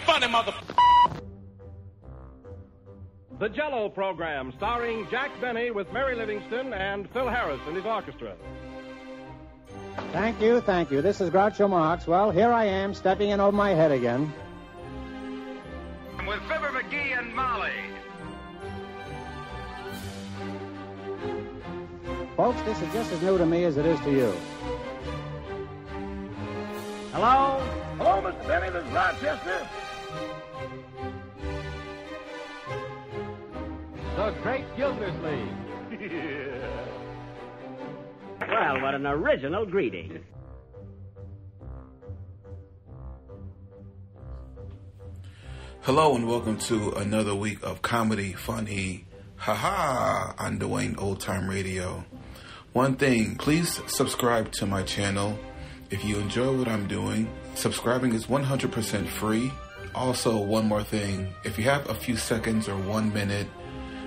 funny, motherfucker. The Jell-O Program, starring Jack Benny with Mary Livingston and Phil Harris and his orchestra. Thank you, thank you. This is Groucho Marx. Well, here I am, stepping in over my head again. With Fibber McGee and Molly. Folks, this is just as new to me as it is to you. Hello? Hello, Mr. Benny, this is Rochester. The Great Gildersleeve. Well, what an original greeting. Hello and welcome to another week of comedy, funny, haha, on Dwayne Old Time Radio. One thing, please subscribe to my channel. If you enjoy what I'm doing, subscribing is 100% free. Also, one more thing, if you have a few seconds or 1 minute,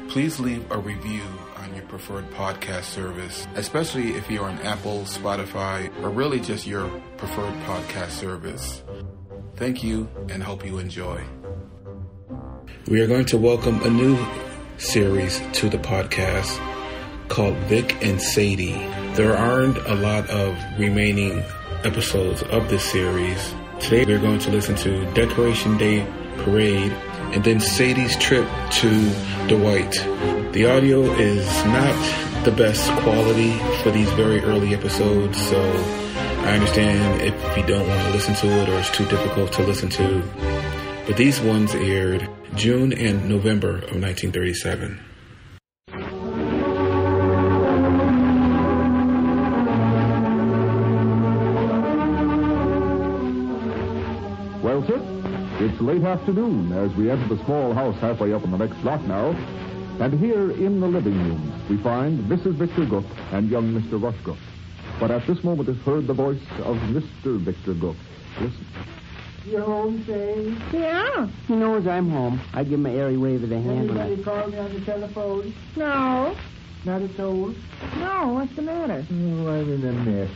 please leave a review on your preferred podcast service, especially if you're on Apple, Spotify, or really just your preferred podcast service. Thank you and hope you enjoy. We are going to welcome a new series to the podcast called Vic and Sade. There aren't a lot of remaining episodes of this series. Today we're going to listen to Decoration Day Parade and then Sade's trip to Dwight. The audio is not the best quality for these very early episodes, so I understand if you don't want to listen to it or it's too difficult to listen to. But these ones aired June and November of 1937. Well, sir, it's late afternoon as we enter the small house halfway up on the next block now. And here in the living room, we find Mrs. Victor Gook and young Mr. Rush Gook. But at this moment is heard the voice of Mr. Victor Gook. Listen. You home, say? Yeah. He knows I'm home. I give him an airy wave of the hand. Anybody call me on the telephone? No. Not a soul? No, what's the matter? Oh, I'm in a mess.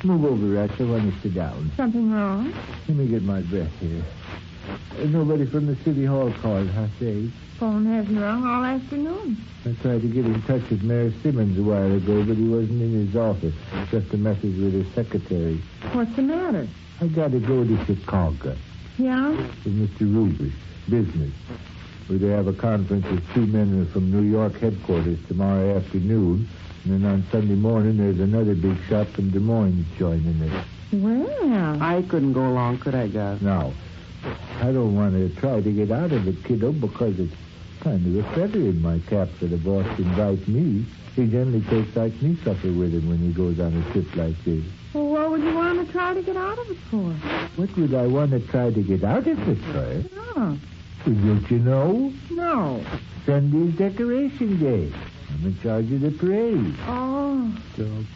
Move over, Rats. I want to sit down. Something wrong? Let me get my breath here. Nobody from the city hall called, huh, say? Phone hasn't rung all afternoon. I tried to get in touch with Mayor Simmons a while ago, but he wasn't in his office. Just a message with his secretary. What's the matter? I got to go to Chicago. Yeah? With Mr. Ruby. Business. We're to have a conference with two men from New York headquarters tomorrow afternoon. And then on Sunday morning, there's another big shot from Des Moines joining us. Well, I couldn't go along, could I, Gus? No. I don't want to try to get out of it, kiddo, because it's kind of a feather in my cap for the boss to invite me. He generally takes like me supper with him when he goes on a trip like this. Well, what would you want to try to get out of it for? What would I want to try to get out of it for? Oh. Don't you know? No. Sunday's Decoration Day. I'm in charge of the parade. Oh.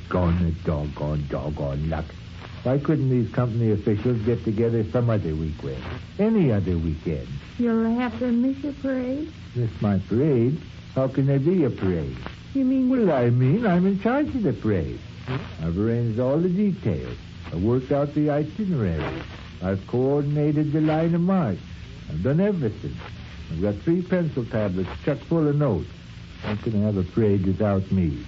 Doggone luck. Why couldn't these company officials get together some other weekend? Any other weekend? You'll have to miss your parade? Miss my parade? How can there be a parade? You mean... Well, I mean I'm in charge of the parade. I've arranged all the details. I've worked out the itinerary. I've coordinated the line of march. I've done everything. I've got 3 pencil tablets chock full of notes. How can I have a parade without me?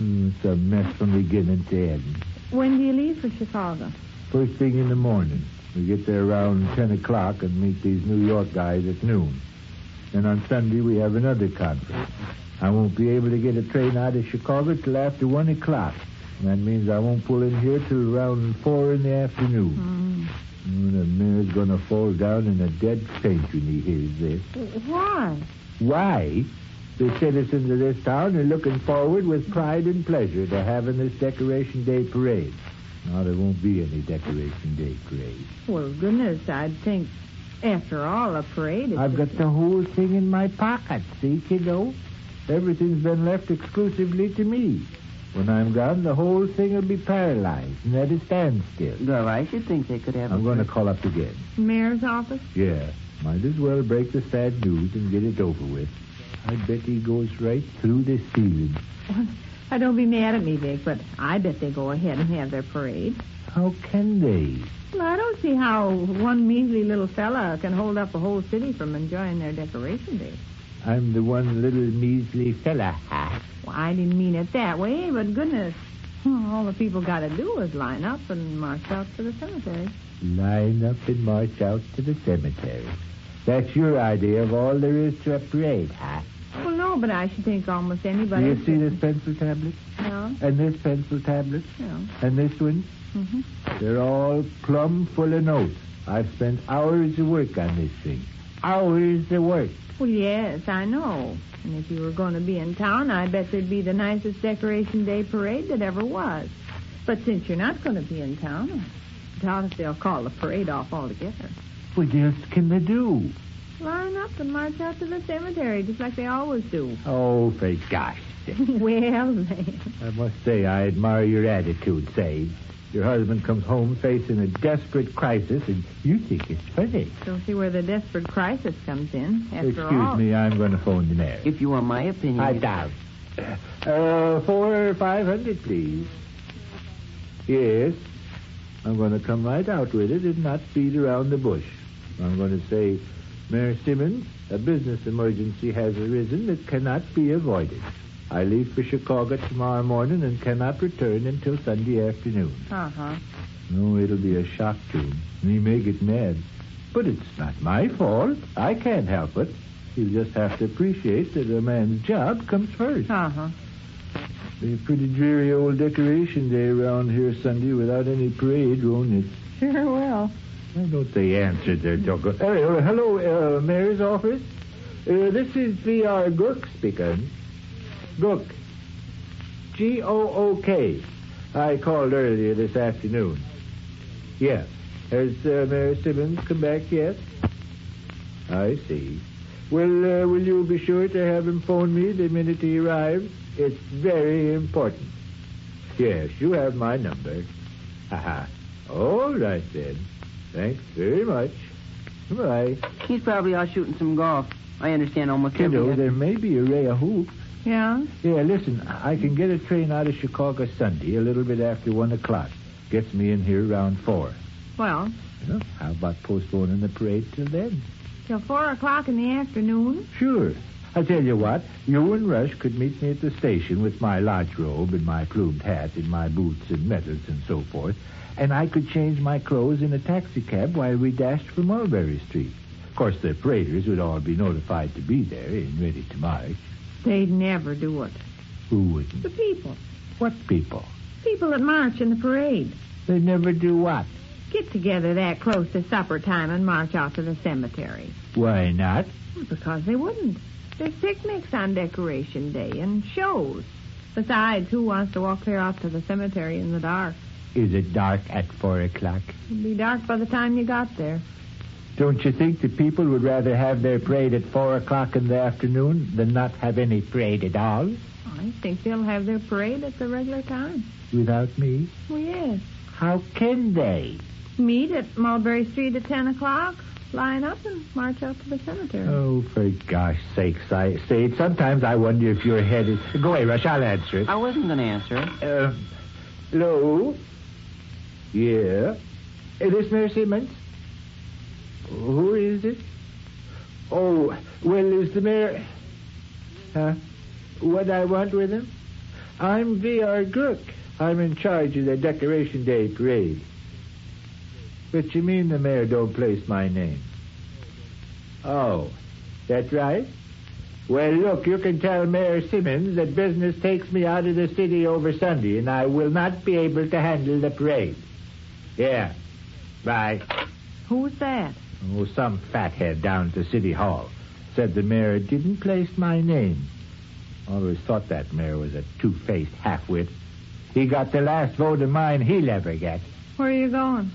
It's a mess from beginning to end. When do you leave for Chicago? First thing in the morning. We get there around 10 o'clock and meet these New York guys at noon. Then on Sunday we have another conference. I won't be able to get a train out of Chicago till after 1 o'clock. And that means I won't pull in here till around 4 in the afternoon. The mayor's going to fall down in a dead faint when he hears this. Why? Why? The citizens of this town are looking forward with pride and pleasure to having this Decoration Day parade. Now, there won't be any Decoration Day parade. Well, goodness, I'd think, after all, a parade is... I've got the whole thing in my pocket, see, kiddo? Everything's been left exclusively to me. When I'm gone, the whole thing will be paralyzed and at a standstill. Well, I should think they could have... I'm going to call up again. Mayor's office? Yeah. Might as well break the sad news and get it over with. I bet he goes right through the ceiling. Well, don't be mad at me, Vic, but I bet they go ahead and have their parade. How can they? Well, I don't see how one measly little fella can hold up a whole city from enjoying their decoration day. I'm the one little measly fella. Well, I didn't mean it that way, but goodness, all the people got to do is line up and march out to the cemetery. Line up and march out to the cemetery. That's your idea of all there is to a parade, huh? Well, no, but I should think almost anybody... Do you see this pencil tablet? Yeah. And this pencil tablet? Yeah. And this one? Mm-hmm. They're all plumb full of notes. I've spent hours of work on this thing. Hours of work. Well, yes, I know. And if you were going to be in town, I bet there'd be the nicest Decoration Day parade that ever was. But since you're not going to be in town, I doubt if they'll call the parade off altogether. What else can they do? Line up and march out to the cemetery, just like they always do. Oh, for gosh sake. Well, then. I must say, I admire your attitude, Sade. Your husband comes home facing a desperate crisis, and you think it's funny. Don't see where the desperate crisis comes in. Excuse me, I'm going to phone the mayor. If you want my opinion... I doubt. 400 or 500, please. Yes. I'm going to come right out with it and not beat around the bush. I'm going to say, Mayor Simmons, a business emergency has arisen that cannot be avoided. I leave for Chicago tomorrow morning and cannot return until Sunday afternoon. Uh-huh. No, it'll be a shock to him. He may get mad. But it's not my fault. I can't help it. He'll just have to appreciate that a man's job comes first. Uh-huh. Be a pretty dreary old decoration day around here Sunday without any parade, won't it? Sure will. Why don't they answer their talk? Hello, Mayor's office. This is V.R. Gook speaking. Gook. G-O-O-K. I called earlier this afternoon. Yes. Has Mayor Simmons come back yet? I see. Well, will you be sure to have him phone me the minute he arrives? It's very important. Yes, you have my number. Ha-ha. All right, then. Thanks very much. Bye. He's probably out shooting some golf. I understand almost Kiddo, there may be a ray of hoop. Yeah? Yeah, listen, I can get a train out of Chicago Sunday a little bit after 1 o'clock. Gets me in here around 4. Well? How about postponing the parade till then? Till 4 o'clock in the afternoon? Sure. I'll tell you what, you and Rush could meet me at the station with my lodge robe and my plumed hat and my boots and medals and so forth, and I could change my clothes in a taxicab while we dashed for Mulberry Street. Of course, the paraders would all be notified to be there and ready to march. They'd never do it. Who wouldn't? The people. What people? People that march in the parade. They'd never do what? Get together that close to supper time and march out to the cemetery. Why not? Because they wouldn't. There's picnics on Decoration Day and shows. Besides, who wants to walk clear out to the cemetery in the dark? Is it dark at 4 o'clock? It'd be dark by the time you got there. Don't you think the people would rather have their parade at 4 o'clock in the afternoon than not have any parade at all? I think they'll have their parade at the regular time. Without me? Well, yes. How can they? Meet at Mulberry Street at 10 o'clock, line up, and march out to the cemetery. Oh, for gosh sakes, Sade, sometimes I wonder if your head is... Go away, Rush, I'll answer it. I wasn't going to answer it. Hello? Yeah? This Mayor Simmons? Who is it? Oh, well, is the mayor... Huh? What I want with him? I'm V.R. Gook. I'm in charge of the Decoration Day parade. But you mean the mayor don't place my name? Oh, that's right? Well, look, you can tell Mayor Simmons that business takes me out of the city over Sunday, and I will not be able to handle the parade. Yeah. Bye. Who's that? Oh, some fathead down at the city hall. Said the mayor didn't place my name. Always thought that mayor was a two-faced half-wit. He got the last vote of mine he'll ever get. Where are you going?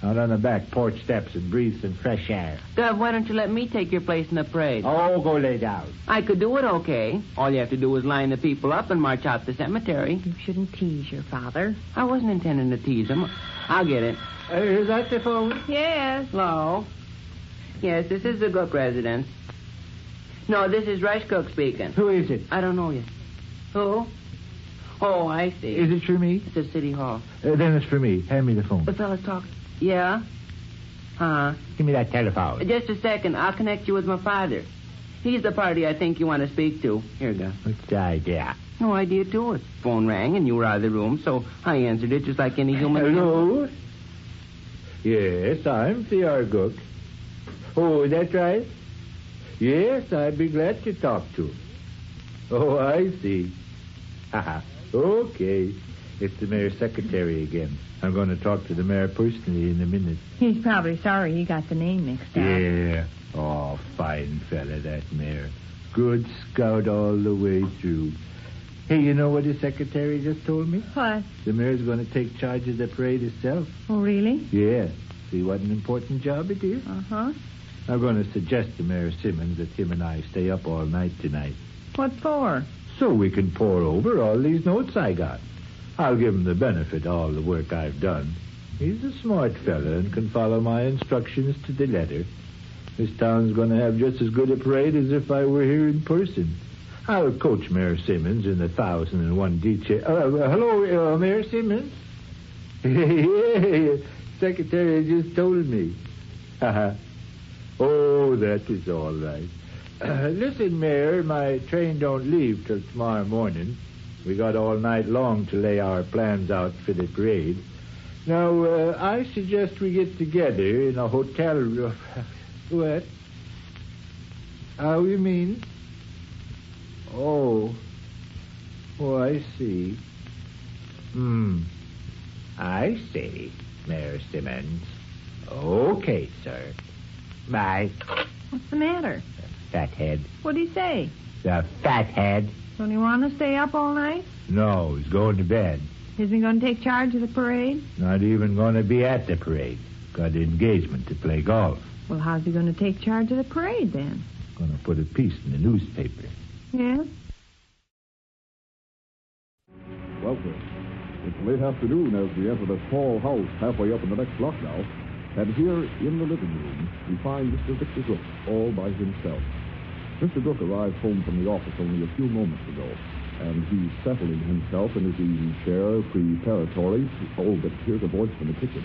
Out on the back porch steps and breathe some fresh air. Dove, why don't you let me take your place in the parade? Oh, go lay down. I could do it okay. All you have to do is line the people up and march out the cemetery. You shouldn't tease your father. I wasn't intending to tease him. I'll get it. Is that the phone? Yes. Hello? Yes, this is the Gook residence. No, this is Rush Cook speaking. Who is it? I don't know you. Who? Oh, I see. Is it for me? It's at City Hall. Then it's for me. Hand me the phone. The fella's talking. Yeah? Give me that telephone. Just a second. I'll connect you with my father. He's the party I think you want to speak to. Here you go. What's the idea? No idea to it. Phone rang and you were out of the room, so I answered it just like any human. Hello? Yes, I'm C.R. Gook. Oh, is that right? Yes, I'd be glad to talk to him. Oh, I see. Okay. It's the mayor's secretary again. I'm going to talk to the mayor personally in a minute. He's probably sorry he got the name mixed up. Yeah. Oh, fine fella, that mayor. Good scout all the way through. Hey, you know what his secretary just told me? What? The mayor's going to take charge of the parade himself. Oh, really? Yeah. See what an important job it is? Uh-huh. I'm going to suggest to Mayor Simmons that him and I stay up all night tonight. What for? So we can pore over all these notes I got. I'll give him the benefit of all the work I've done. He's a smart fella and can follow my instructions to the letter. This town's going to have just as good a parade as if I were here in person. I'll coach Mayor Simmons in the 1,001 detail. Hello, Mayor Simmons? Yeah, Secretary just told me. Oh, that is all right. Listen, Mayor, my train don't leave till tomorrow morning. We got all night long to lay our plans out for the parade. Now, I suggest we get together in a hotel room. What? How you mean? Oh, I see. I see, Mayor Simmons. Okay, sir. Bye. What's the matter? Fathead. What'd he say? The fathead. Don't he want to stay up all night? No, he's going to bed. Isn't he going to take charge of the parade? Not even going to be at the parade. Got an engagement to play golf. Well, how's he going to take charge of the parade, then? Going to put a piece in the newspaper. Yeah? Well, sir, it's late afternoon as we enter the small house halfway up in the next block now. And here in the living room, we find Mr. Victor Gook all by himself. Mr. Gook arrived home from the office only a few moments ago, and he's settling himself in his easy chair preparatory to... Oh, but here's a voice from the kitchen.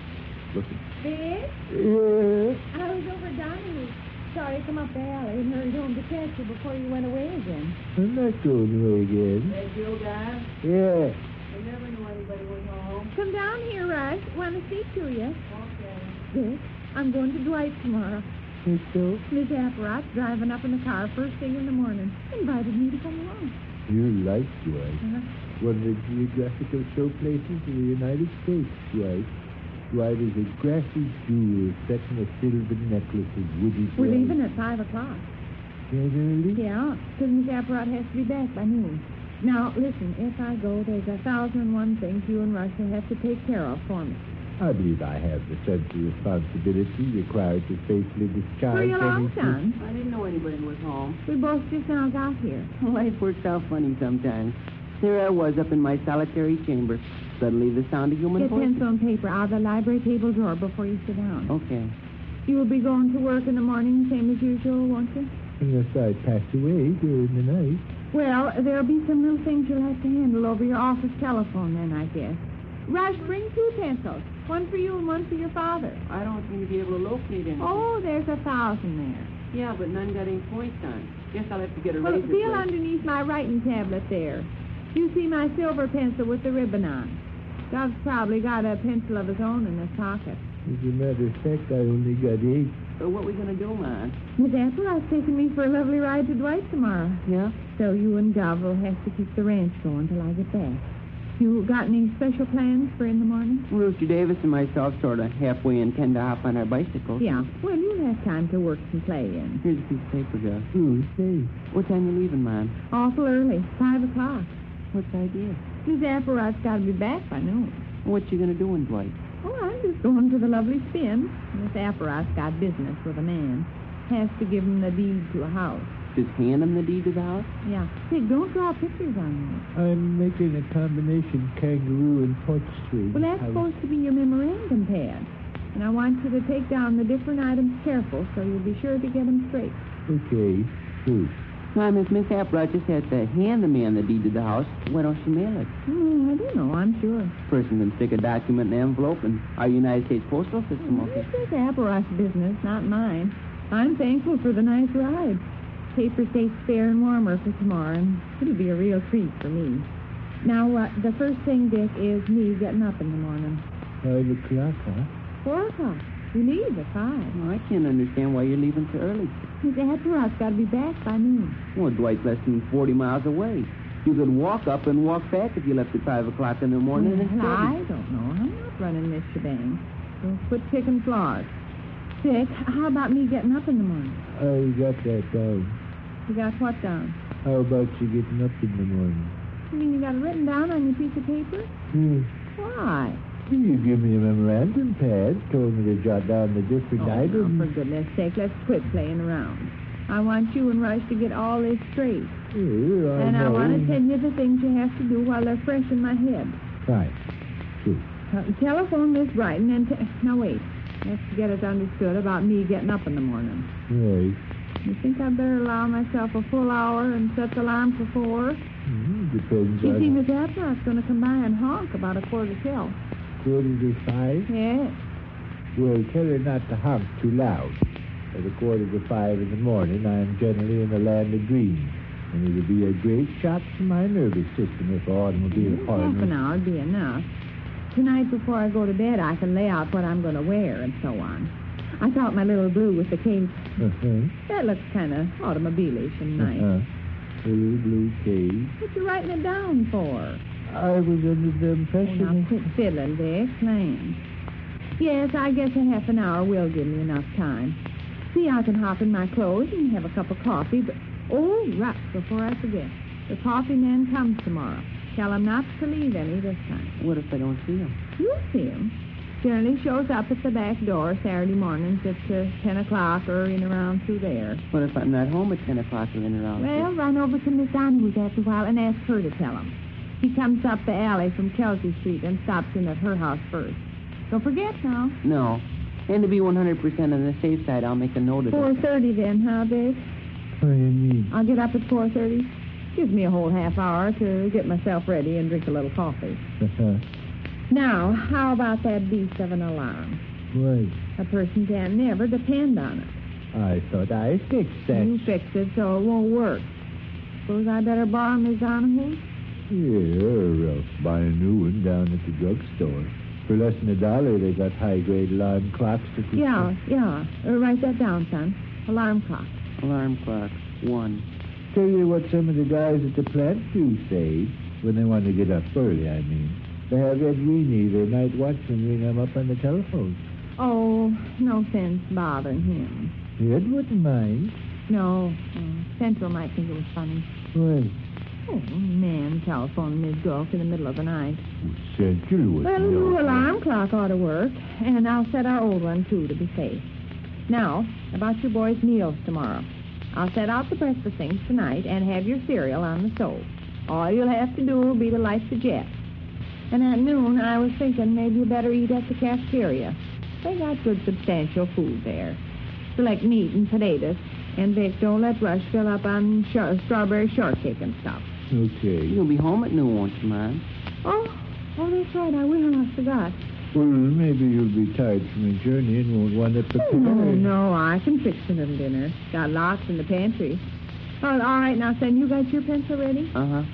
Listen. Vic? Yeah? I was over dining. Sorry to come up the alley and hurried home to catch you before you went away again. I'm not going away again. Hey, Joe, guys. Yeah. I never knew anybody was home. Come down here, Rush. Want to speak to you. Okay. Vic, I'm going to Dwight tomorrow. Think so? Miss Apparat driving up in the car first thing in the morning. Invited me to come along. You like Dwight. Uh-huh. One of the geographical show places in the United States, Dwight. Dwight is a grassy jewel set in a silver necklace of woody We're glass. leaving at 5 o'clock. That early? Yeah, because Miss Apparat has to be back by noon. Now, listen, if I go, there's 1,001 things you and Rush will have to take care of for me. I believe I have the sense of responsibility required to faithfully discharge Hurry along, any... son. I didn't know anybody was home. We both just now got here. Life works out funny sometimes. There I was up in my solitary chamber. Suddenly the sound of human Get voices. pencil and paper out of the library table drawer before you sit down. Okay. You will be going to work in the morning, same as usual, won't you? Unless I pass away during the night. Well, there'll be some little things you'll have to handle over your office telephone then, I guess. Rush, bring 2 pencils. One for you and one for your father. I don't seem to be able to locate anything. Oh, there's 1,000 there. Yeah, but none got any points on. Guess I'll have to get a Well, razor feel blade. underneath my writing tablet there. You see my silver pencil with the ribbon on. Doug's probably got a pencil of his own in his pocket. As a matter of fact, I only got 8. So what we going to do, man? Miss Apparat's taking me for a lovely ride to Dwight tomorrow. Yeah? So you and Gov will have to keep the ranch going till I get back. You got any special plans for in the morning? Rooster Davis and myself sort of halfway intend to hop on our bicycles. Yeah. Well, you'll have time to work and play in. Here's a piece of paper, Gus. Say. What time you leaving, man? Awful early. 5 o'clock. What's the idea? Miss Apparat's got to be back by noon. What you going to do in Dwight? Oh, I'm just going to the lovely spin. Miss Apparat's got business with a man. Has to give him the deed to a house. Just hand him the deed to the house? Yeah. Say, don't draw pictures on me. I'm making a combination kangaroo and porcelain. Well, that's supposed to be your memorandum pad. And I want you to take down the different items careful so you'll be sure to get them straight. Okay, sure. Why, Miss Applewhite just has to hand the man the deed to the house. Why don't she mail it? I don't know, I'm sure. Person can stick a document in an envelope, and our United States Postal System will It's Miss Applewhite's business, not mine. I'm thankful for the nice ride. Paper stays fair and warmer for tomorrow, and it'll be a real treat for me. Now, the first thing, Dick, is me getting up in the morning. 5 o'clock, huh? 4 o'clock. We leave at 5. Well, I can't understand why you're leaving so early. Miss Applewhite's got to be back by noon. Well, Dwight's less than 40 miles away. You could walk up and walk back if you left at 5 o'clock in the morning. Well, I don't know. I'm not running this shebang. So quit picking flaws. Dick, how about me getting up in the morning? I got that down. You got what down? How about you getting up in the morning? You mean you got it written down on your piece of paper? Why? You give me a memorandum pad, told me to jot down the different items. Now, for goodness sake, let's quit playing around. I want you and Rush to get all this straight. Yeah, I want to tell you the things you have to do while they're fresh in my head. Right. Sure. Telephone Miss Brighton and... Now, wait. Let's get it understood about me getting up in the morning. Right. You think I'd better allow myself a full hour and set the alarm for 4? Depends You on... see, Miss Applewhite's going to come by and honk about 4:45. 4:45? Yes. Well, tell her not to honk too loud. At 4:45 in the morning, I'm generally in the land of dreams. And it'll be a great shock to my nervous system if an automobile Half an hour would be enough. Tonight, before I go to bed, I can lay out what I'm going to wear and so on. I thought my little blue with the cape. That looks kind of automobile-ish and nice. Little blue cape. What you writing it down for? I was under the impression... Now, quit fiddling, Dick. Plain. Yes, I guess a half an hour will give me enough time. See, I can hop in my clothes and have a cup of coffee, but... Oh, right, before I forget. The coffee man comes tomorrow. Tell him not to leave any this time. What if I don't see him? You'll see him. Generally shows up at the back door Saturday mornings at 10 o'clock or in around through there. What if I'm not home at 10 o'clock or in around? Well, run over to Miss Donahue after a while and ask her to tell him. He comes up the alley from Kelsey Street and stops in at her house first. Don't forget now. No. And to be 100% on the safe side, I'll make a note of it. 4:30 then, huh, Dick? What do you mean? I'll get up at 4:30. Gives me a whole half hour to get myself ready and drink a little coffee. Now, how about that beast of an alarm? What? A person can never depend on it. I thought I fixed that. You fixed it so it won't work. Suppose I better borrow Miss Donahue? Yeah, or else buy a new one down at the drugstore. For less than $1, they got high-grade alarm clocks to... Yeah. Write that down, son. Alarm clock. Alarm clock. 1. Tell you what some of the guys at the plant do say, when they want to get up early, I mean. They have Ed Weenie, their night watchman, ring them up on the telephone. Oh, no sense bothering him. Ed wouldn't mind. No. Central might think it was funny. What? Oh, man telephoned Miss Gook in the middle of the night. Central wouldn't Well, the know. new alarm clock ought to work, and I'll set our old one, too, to be safe. Now, about your boys' meals tomorrow. I'll set out the breakfast things tonight and have your cereal on the stove. All you'll have to do will be to light the jet. And at noon, I was thinking maybe you better eat at the cafeteria. They got good, substantial food there. Select meat and potatoes. And, Vic, don't let Rush fill up on strawberry shortcake and stuff. Okay. You'll be home at noon, won't you, Mom? Oh, that's right. I will. I forgot. Well, maybe you'll be tired from your journey and won't want to prepare. Oh, no, I can fix a little dinner. Got lots in the pantry. Oh, all right, now, son, you got your pencil ready? Uh-huh.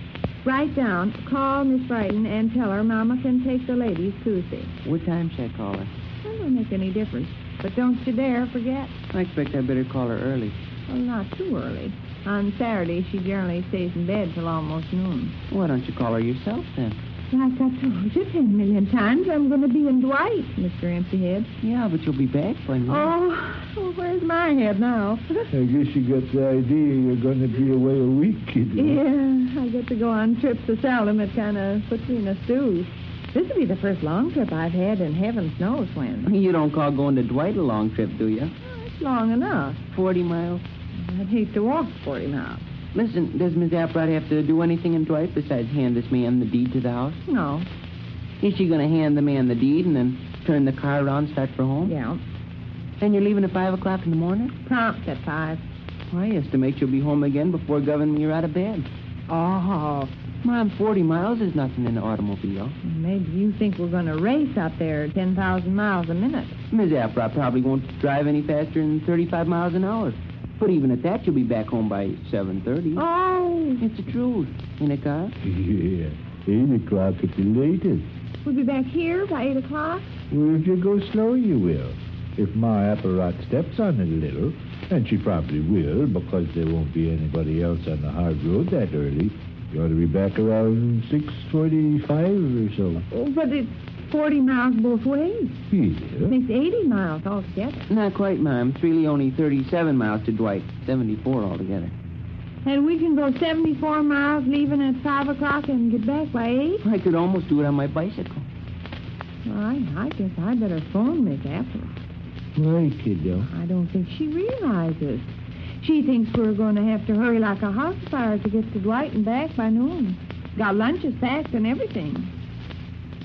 Write down, call Miss Brighton and tell her Mama can take the ladies Tuesday. What time should I call her? That don't make any difference. But don't you dare forget. I expect I better call her early. Well, not too early. On Saturday, she generally stays in bed till almost noon. Why don't you call her yourself, then? Like I told you 10 million times, I'm going to be in Dwight, Mr. Emptyhead. Yeah, but you'll be back by noon. Oh, where's my head now? I guess you got the idea you're going to be away a week, kid. Yeah, I get to go on trips so seldom it kind of puts me in a stew. This will be the first long trip I've had in heavens knows when. You don't call going to Dwight a long trip, do you? Oh, it's long enough. 40 miles? I'd hate to walk 40 miles. Listen, does Miss Applewhite have to do anything in Dwight besides hand this man the deed to the house? No. Is she going to hand the man the deed and then turn the car around and start for home? Yeah. And you're leaving at 5 o'clock in the morning? Prompt at 5. I estimate you'll be home again before Governor you're out of bed. Oh, Mom, 40 miles is nothing in an automobile. maybe you think we're going to race out there 10,000 miles a minute. Ms. Afra probably won't drive any faster than 35 miles an hour. But even at that, you'll be back home by 7:30. Oh, It's the truth. In a car? Yeah, 8 o'clock at the latest. we'll be back here by 8 o'clock? Well, if you go slow, you will. If my apparat steps on it a little, and she probably will, because there won't be anybody else on the hard road that early, you ought to be back around 6:45 or so. Oh, but it's 40 miles both ways. Yeah. Makes 80 miles altogether. Not quite, Mom. It's really only 37 miles to Dwight. 74 altogether. And we can go 74 miles leaving at 5 o'clock and get back by 8? I could almost do it on my bicycle. Well, I guess I better phone Miss Apple. Why, kiddo? I don't think she realizes. She thinks we're going to have to hurry like a house fire to get to Dwight and back by noon. Got lunches packed and everything.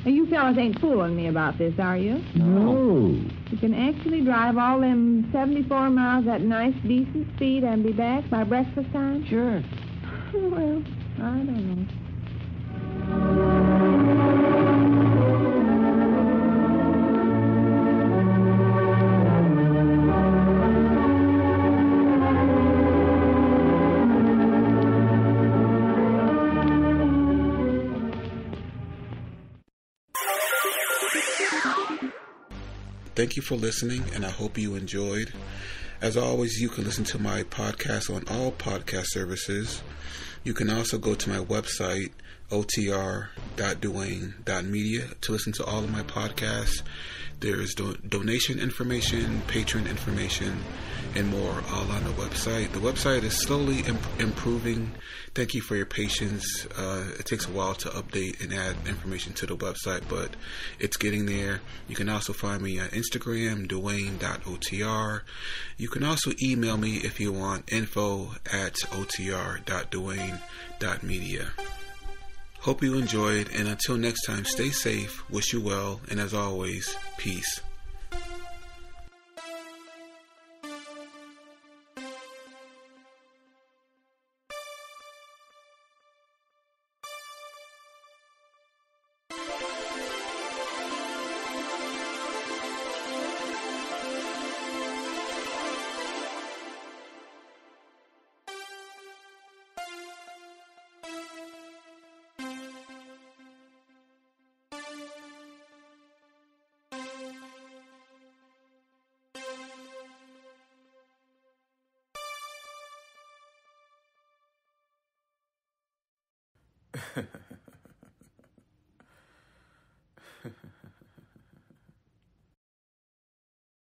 Now, you fellas ain't fooling me about this, are you? No. You can actually drive all them 74 miles at nice, decent speed and be back by breakfast time? Sure. Well, I don't know. Thank you for listening, and I hope you enjoyed. As always, you can listen to my podcast on all podcast services. You can also go to my website, otr.duane.media, to listen to all of my podcasts. There's donation information, patron information, and more all on the website. The website is slowly improving. Thank you for your patience. It takes a while to update and add information to the website, but it's getting there. You can also find me on Instagram, duane.otr. You can also email me if you want, info@otr.duane.media. Hope you enjoyed, and until next time, stay safe, wish you well, and as always, peace.